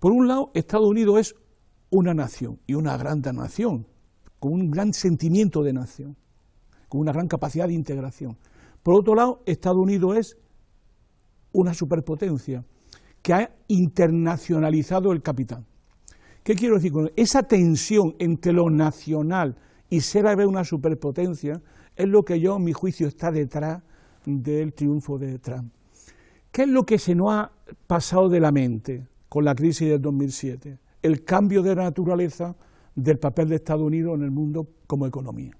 Por un lado, Estados Unidos es una nación, y una gran nación, con un gran sentimiento de nación, con una gran capacidad de integración. Por otro lado, Estados Unidos es una superpotencia que ha internacionalizado el capital. ¿Qué quiero decir con eso? Esa tensión entre lo nacional y ser a vez una superpotencia es lo que yo, a mi juicio, está detrás del triunfo de Trump. ¿Qué es lo que se nos ha pasado de la mente con la crisis del 2007? El cambio de naturaleza del papel de Estados Unidos en el mundo como economía.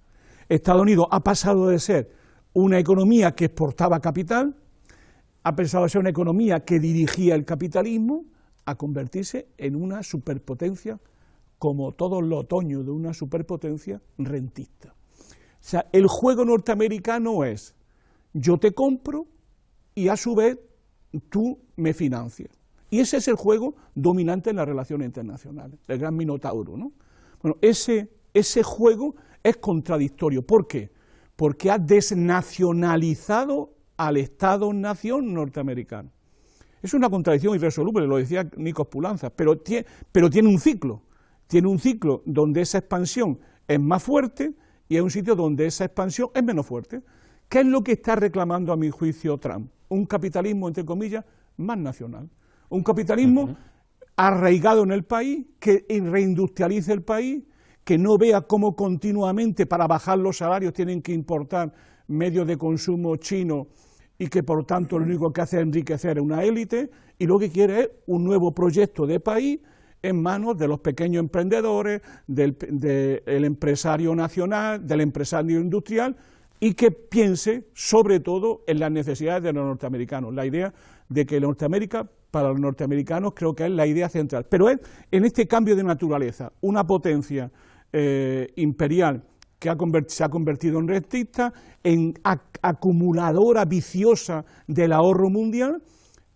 Estados Unidos ha pasado de ser una economía que exportaba capital, ha pasado a ser una economía que dirigía el capitalismo, a convertirse en una superpotencia, como todos los otoños de una superpotencia rentista. O sea, el juego norteamericano es, yo te compro y a su vez tú me financias. Y ese es el juego dominante en las relaciones internacionales, el gran minotauro, ¿no? Bueno, ese juego es contradictorio. ¿Por qué? Porque ha desnacionalizado al Estado-nación norteamericano. Es una contradicción irresoluble, lo decía Nikos Poulantzas, pero tiene un ciclo. Tiene un ciclo donde esa expansión es más fuerte y hay un sitio donde esa expansión es menos fuerte. ¿Qué es lo que está reclamando, a mi juicio, Trump? Un capitalismo, entre comillas, más nacional. Un capitalismo arraigado en el país, que reindustrialice el país, que no vea cómo continuamente para bajar los salarios tienen que importar medios de consumo chinos y que por tanto lo único que hace es enriquecer a una élite, y lo que quiere es un nuevo proyecto de país en manos de los pequeños emprendedores, del empresario nacional, del empresario industrial, y que piense sobre todo en las necesidades de los norteamericanos. La idea de que Norteamérica, para los norteamericanos, creo que es la idea central. Pero es en este cambio de naturaleza, una potencia imperial que se ha convertido en rentista, en acumuladora viciosa del ahorro mundial,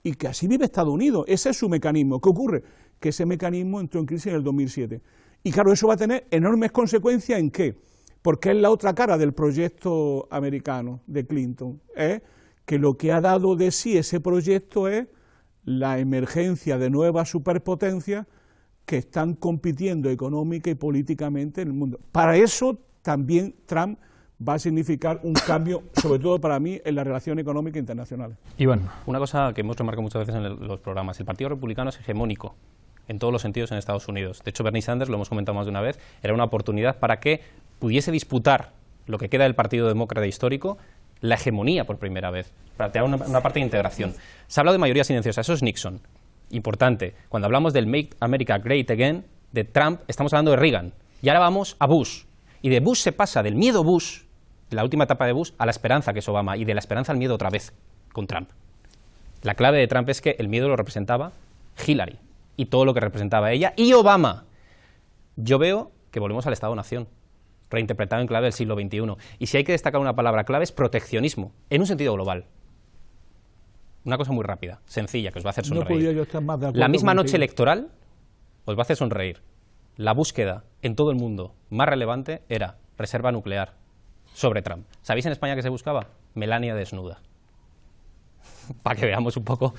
y que así vive Estados Unidos. Ese es su mecanismo. ¿Qué ocurre? Que ese mecanismo entró en crisis en el 2007. Y claro, eso va a tener enormes consecuencias. ¿En qué? Porque es la otra cara del proyecto americano de Clinton, que lo que ha dado de sí ese proyecto es la emergencia de nuevas superpotencias que están compitiendo económica y políticamente en el mundo. Para eso también Trump va a significar un cambio, sobre todo para mí, en la relación económica internacional. Iván. Una cosa que hemos remarcado muchas veces en los programas, el Partido Republicano es hegemónico en todos los sentidos en Estados Unidos. De hecho, Bernie Sanders, lo hemos comentado más de una vez, era una oportunidad para que pudiese disputar lo que queda del Partido Demócrata histórico, la hegemonía por primera vez, plantear una parte de integración. Se ha hablado de mayoría silenciosa, eso es Nixon. Importante, cuando hablamos del Make America Great Again, de Trump, estamos hablando de Reagan. Y ahora vamos a Bush. Y de Bush se pasa del miedo Bush, de la última etapa de Bush, a la esperanza, que es Obama, y de la esperanza al miedo otra vez, con Trump. La clave de Trump es que el miedo lo representaba Hillary, y todo lo que representaba ella, y Obama. Yo veo que volvemos al Estado-Nación, reinterpretado en clave del siglo XXI. Y si hay que destacar una palabra clave es proteccionismo, en un sentido global. Una cosa muy rápida, sencilla, que os va a hacer sonreír. No podía yo estar más de acuerdo la misma contigo. noche electoral os va a hacer sonreír. La búsqueda en todo el mundo más relevante era reserva nuclear sobre Trump. ¿Sabéis en España qué se buscaba? Melania desnuda. Para que veamos un poco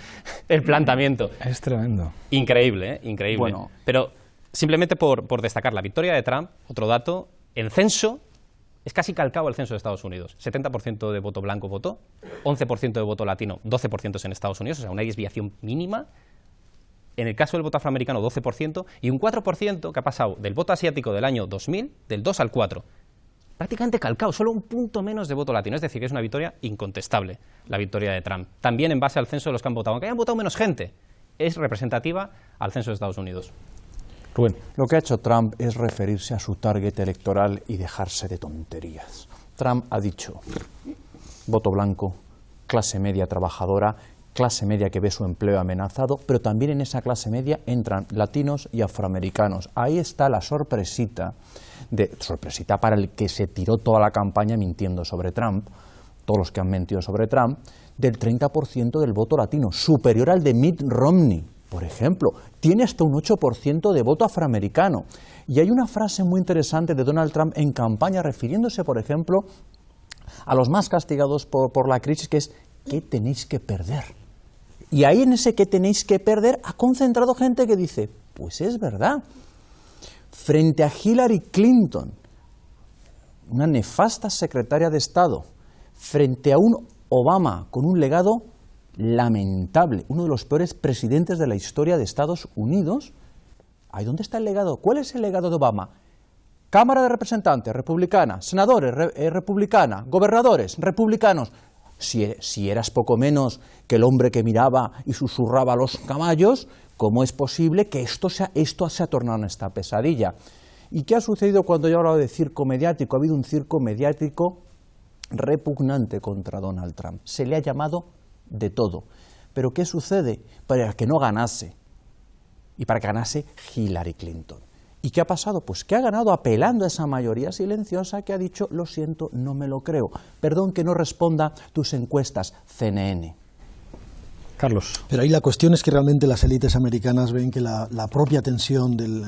el planteamiento. Es tremendo. Increíble, ¿eh? Increíble. Bueno. Pero simplemente por destacar la victoria de Trump, otro dato, en censo es casi calcado el censo de Estados Unidos. 70% de voto blanco votó, 11% de voto latino, 12% en Estados Unidos, o sea, una desviación mínima. En el caso del voto afroamericano, 12%, y un 4% que ha pasado del voto asiático del año 2000, del 2 al 4. Prácticamente calcado, solo un punto menos de voto latino, es decir, que es una victoria incontestable, la victoria de Trump. También en base al censo de los que han votado, aunque hayan votado menos gente, es representativa al censo de Estados Unidos. Rubén. Lo que ha hecho Trump es referirse a su target electoral y dejarse de tonterías. Trump ha dicho, voto blanco, clase media trabajadora, clase media que ve su empleo amenazado, pero también en esa clase media entran latinos y afroamericanos. Ahí está la sorpresita para el que se tiró toda la campaña mintiendo sobre Trump, todos los que han mentido sobre Trump, del 30% del voto latino, superior al de Mitt Romney, por ejemplo. Tiene hasta un 8% de voto afroamericano. Y hay una frase muy interesante de Donald Trump en campaña, refiriéndose, por ejemplo, a los más castigados por la crisis, que es ¿qué tenéis que perder? Y ahí en ese ¿qué tenéis que perder? Ha concentrado gente que dice, pues es verdad. Frente a Hillary Clinton, una nefasta secretaria de Estado, frente a un Obama con un legado lamentable, uno de los peores presidentes de la historia de Estados Unidos, ¿ahí dónde está el legado? ¿Cuál es el legado de Obama? Cámara de Representantes, republicana, senadores, republicana, gobernadores, republicanos. Si eras poco menos que el hombre que miraba y susurraba a los caballos, ¿cómo es posible que esto se ha tornado en esta pesadilla? ¿Y qué ha sucedido cuando yo he hablado de circo mediático? Ha habido un circo mediático repugnante contra Donald Trump. Se le ha llamado de todo. Pero ¿qué sucede? Para que no ganase, y para que ganase Hillary Clinton. ¿Y qué ha pasado? Pues que ha ganado apelando a esa mayoría silenciosa que ha dicho, lo siento, no me lo creo. Perdón que no responda tus encuestas, CNN. Carlos. Pero ahí la cuestión es que realmente las élites americanas ven que la propia tensión del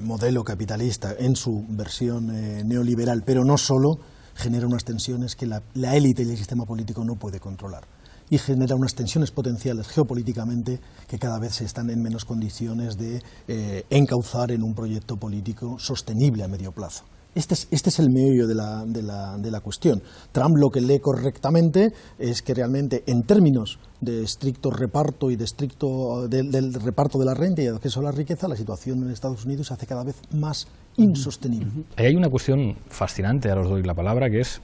modelo capitalista en su versión neoliberal, pero no solo, genera unas tensiones que la élite y el sistema político no puede controlar. Y genera unas tensiones potenciales geopolíticamente que cada vez se están en menos condiciones de encauzar en un proyecto político sostenible a medio plazo. Este es el meollo de la cuestión. Trump lo que lee correctamente es que realmente en términos de estricto reparto y del reparto de la renta y de acceso a la riqueza, la situación en Estados Unidos se hace cada vez más insostenible. Ahí hay una cuestión fascinante, ahora os doy la palabra, que es,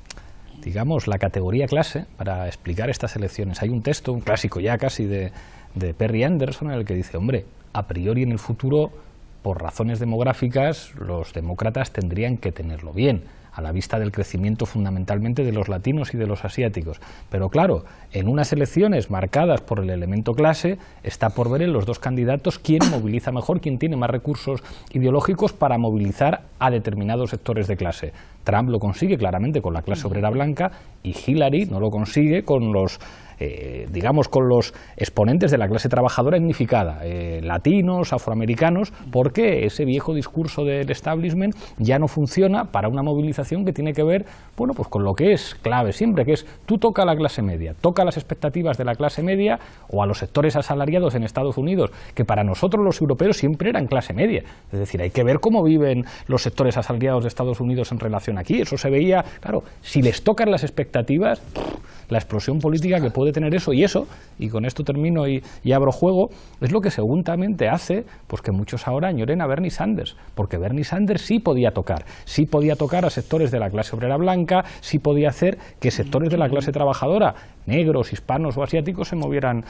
digamos, la categoría clase para explicar estas elecciones. Hay un texto, un clásico ya casi de Perry Anderson, en el que dice, hombre, a priori en el futuro, por razones demográficas, los demócratas tendrían que tenerlo bien, a la vista del crecimiento fundamentalmente de los latinos y de los asiáticos. Pero claro, en unas elecciones marcadas por el elemento clase, está por ver en los dos candidatos quién moviliza mejor, quién tiene más recursos ideológicos para movilizar a determinados sectores de clase. Trump lo consigue claramente con la clase obrera blanca y Hillary no lo consigue con los con los exponentes de la clase trabajadora dignificada, latinos, afroamericanos, porque ese viejo discurso del establishment ya no funciona para una movilización que tiene que ver, bueno, pues con lo que es clave siempre, que es tú toca a la clase media, toca las expectativas de la clase media o a los sectores asalariados en Estados Unidos, que para nosotros los europeos siempre eran clase media. Es decir, hay que ver cómo viven los sectores asalariados de Estados Unidos en relación aquí. Eso se veía, claro, si les tocan las expectativas, la explosión política que puede tener eso, y con esto termino y abro juego, es lo que seguramente hace pues que muchos ahora añoren a Bernie Sanders, porque Bernie Sanders sí podía tocar a sectores de la clase obrera blanca, sí podía hacer que sectores de la clase trabajadora, negros, hispanos o asiáticos, se movieran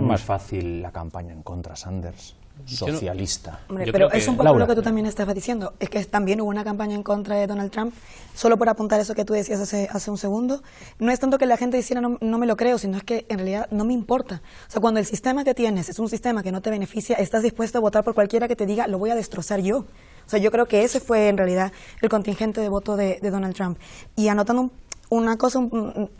más. Es fácil la campaña en contra Sanders. Socialista. Hombre, pero es un poco Laura, lo que tú también estabas diciendo, es que también hubo una campaña en contra de Donald Trump, solo por apuntar eso que tú decías hace un segundo. No es tanto que la gente diciera no me lo creo, sino es que en realidad no me importa. O sea, cuando el sistema que tienes es un sistema que no te beneficia, estás dispuesto a votar por cualquiera que te diga lo voy a destrozar yo. O sea, yo creo que ese fue en realidad el contingente de voto de Donald Trump. Y anotando una cosa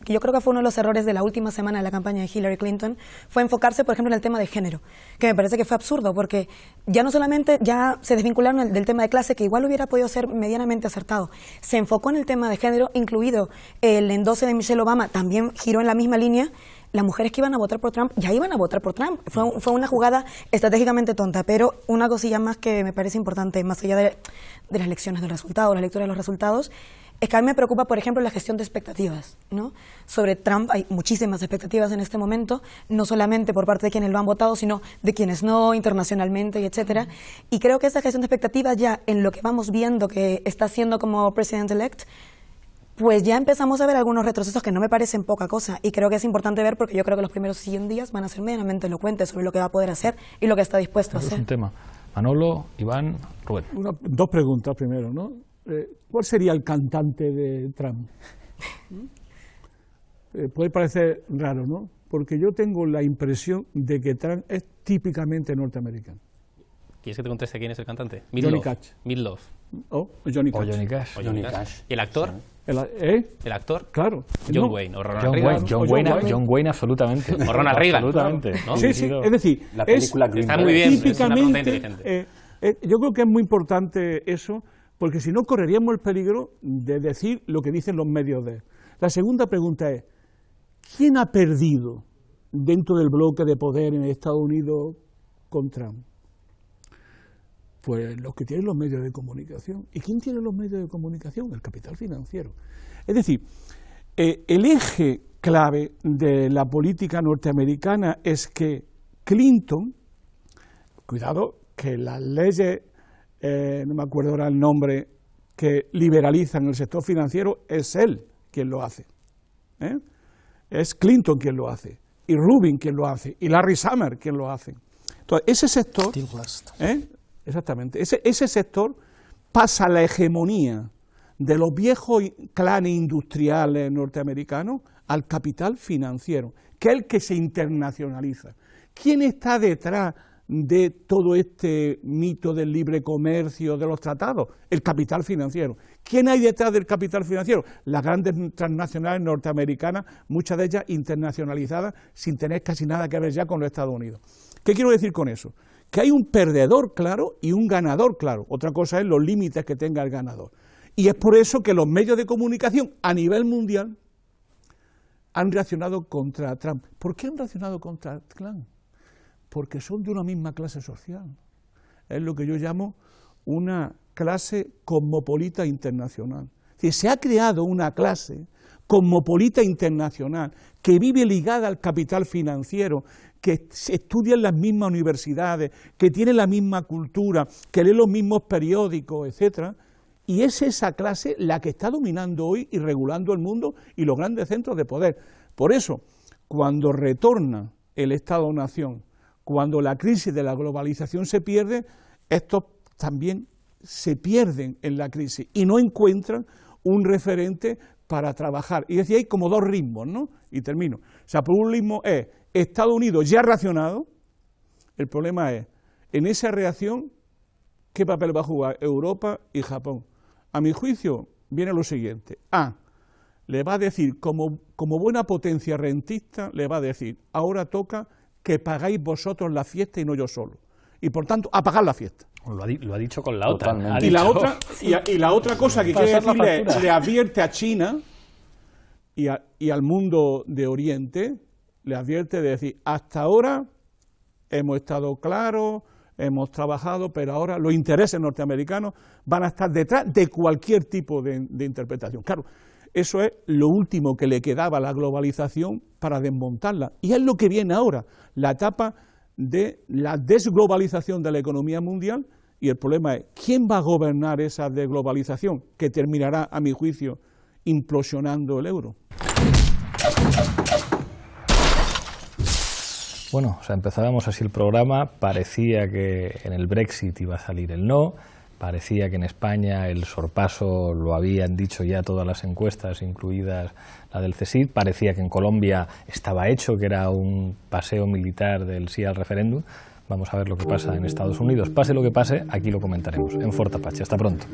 que yo creo que fue uno de los errores de la última semana de la campaña de Hillary Clinton, fue enfocarse, por ejemplo, en el tema de género, que me parece que fue absurdo, porque ya no solamente ya se desvincularon del tema de clase, que igual hubiera podido ser medianamente acertado, se enfocó en el tema de género, incluido el endose de Michelle Obama, también giró en la misma línea. Las mujeres que iban a votar por Trump ya iban a votar por Trump. Fue una jugada estratégicamente tonta, pero una cosilla más que me parece importante, más allá de las lecciones de los resultados, la lectura de los resultados, es que a mí me preocupa, por ejemplo, la gestión de expectativas, ¿no? Sobre Trump hay muchísimas expectativas en este momento, no solamente por parte de quienes lo han votado, sino de quienes no, internacionalmente, y etcétera. Y creo que esa gestión de expectativas ya en lo que vamos viendo que está haciendo como president-elect, pues ya empezamos a ver algunos retrocesos que no me parecen poca cosa. Y creo que es importante ver porque yo creo que los primeros 100 días van a ser medianamente elocuentes sobre lo que va a poder hacer y lo que está dispuesto a hacer. Es un tema. Manolo, Iván, Rubén. Dos preguntas primero, ¿no? ¿Cuál sería el cantante de Trump? Puede parecer raro, ¿no? Porque yo tengo la impresión de que Trump es típicamente norteamericano. ¿Quieres que te conteste quién es el cantante? Johnny Cash. Midlove. O Johnny Cash. O Johnny Cash. ¿Y el actor? ¿El actor? Claro. John Wayne o Ronald Reagan. John Wayne absolutamente. O Ronald Reagan. Absolutamente. ¿No? Sí, es decir, la película está muy bien, típicamente, es una pregunta inteligente. Yo creo que es muy importante eso, porque si no correríamos el peligro de decir lo que dicen los medios de él. La segunda pregunta es, ¿quién ha perdido dentro del bloque de poder en Estados Unidos con Trump? Pues los que tienen los medios de comunicación. ¿Y quién tiene los medios de comunicación? El capital financiero. Es decir, el eje clave de la política norteamericana es que Clinton, cuidado, que las leyes, no me acuerdo ahora el nombre, que liberalizan el sector financiero, es él quien lo hace. es Clinton quien lo hace, y Rubin quien lo hace, y Larry Summers quien lo hace. Entonces, ese sector, exactamente, ese sector pasa la hegemonía de los viejos clanes industriales norteamericanos al capital financiero, que es el que se internacionaliza. ¿Quién está detrás de todo este mito del libre comercio, de los tratados? El capital financiero. ¿Quién hay detrás del capital financiero? Las grandes transnacionales norteamericanas, muchas de ellas internacionalizadas, sin tener casi nada que ver ya con los Estados Unidos. ¿Qué quiero decir con eso? Que hay un perdedor claro y un ganador claro. Otra cosa es los límites que tenga el ganador. Y es por eso que los medios de comunicación a nivel mundial han reaccionado contra Trump. ¿Por qué han reaccionado contra Trump? Porque son de una misma clase social. Es lo que yo llamo una clase cosmopolita internacional. Es decir, se ha creado una clase cosmopolita internacional que vive ligada al capital financiero, que estudia en las mismas universidades, que tiene la misma cultura, que lee los mismos periódicos, etcétera. Y es esa clase la que está dominando hoy y regulando el mundo y los grandes centros de poder. Por eso, cuando retorna el Estado-Nación, cuando la crisis de la globalización se pierde, estos también se pierden en la crisis y no encuentran un referente para trabajar. Y decía, hay como dos ritmos, ¿no? Y termino. O sea, por un ritmo es Estados Unidos ya reaccionado, el problema es, en esa reacción, ¿qué papel va a jugar Europa y Japón? A mi juicio, viene lo siguiente. Le va a decir, como buena potencia rentista, le va a decir, ahora toca que pagáis vosotros la fiesta y no yo solo. Y por tanto, a pagar la fiesta. Lo ha dicho con la OTAN. Y la otra cosa que quiere decirle, le advierte a China y al mundo de Oriente, le advierte de decir, hasta ahora hemos estado claros, hemos trabajado, pero ahora los intereses norteamericanos van a estar detrás de cualquier tipo de interpretación. Claro, eso es lo último que le quedaba a la globalización para desmontarla. Y es lo que viene ahora, la etapa de la desglobalización de la economía mundial, y el problema es, ¿quién va a gobernar esa desglobalización que terminará, a mi juicio, implosionando el euro? Bueno, o sea, empezábamos así el programa, parecía que en el Brexit iba a salir el no, parecía que en España el sorpaso lo habían dicho ya todas las encuestas, incluidas la del CSIC, parecía que en Colombia estaba hecho, que era un paseo militar del sí al referéndum. Vamos a ver lo que pasa en Estados Unidos. Pase lo que pase, aquí lo comentaremos en Fort Apache. Hasta pronto.